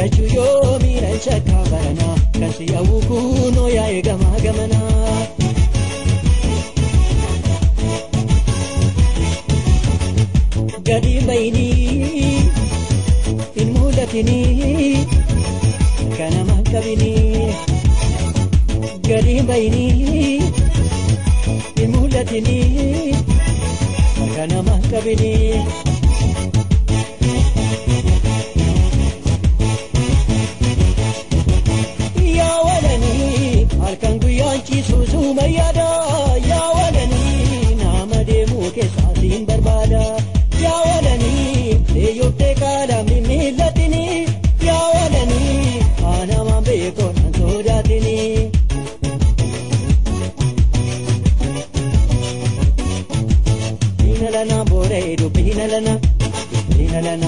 argachu yo mira shakabarana kasi awukuno ya egama gamana gadi baini inmulatini kana makabini gadi baini inmulatini kana makabini Susu mayada ya walani namade muke sasin barbada ya walani eyote kala milatini ya walani ana mambe ko nansodatini binalana bore do binalana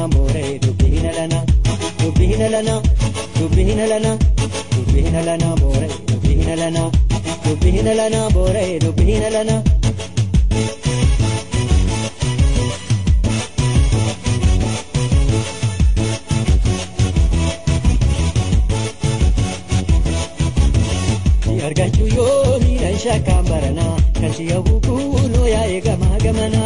bore do binalana bore do binalana Rubina lana bore rubina lana Argachu yo mira shakambarana kasi abukuno ya egama gamana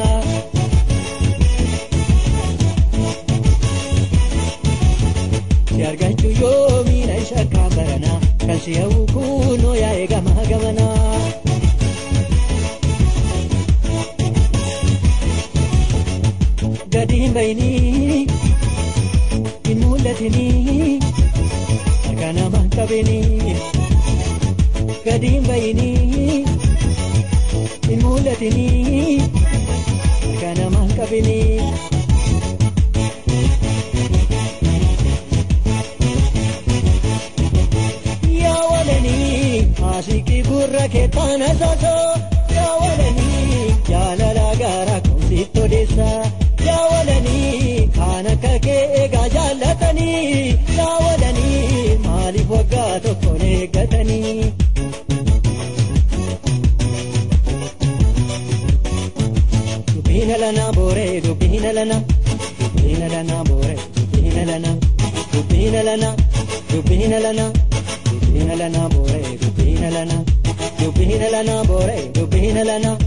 Argachu yo mira shakambarana kasi abukuno ya egama gamana Gadim baini inmulatini kana makabini Gadim baini inmulatini kana makabini Asiki gurra ke tana saso ya walani jalala gara kusito desa ya walani khana kake ega jalatani ya walani mali wagga to kone gatani Rubina lana bore rubina lana bore rubina lana Rubina lana bore rubina lana bore rubina lana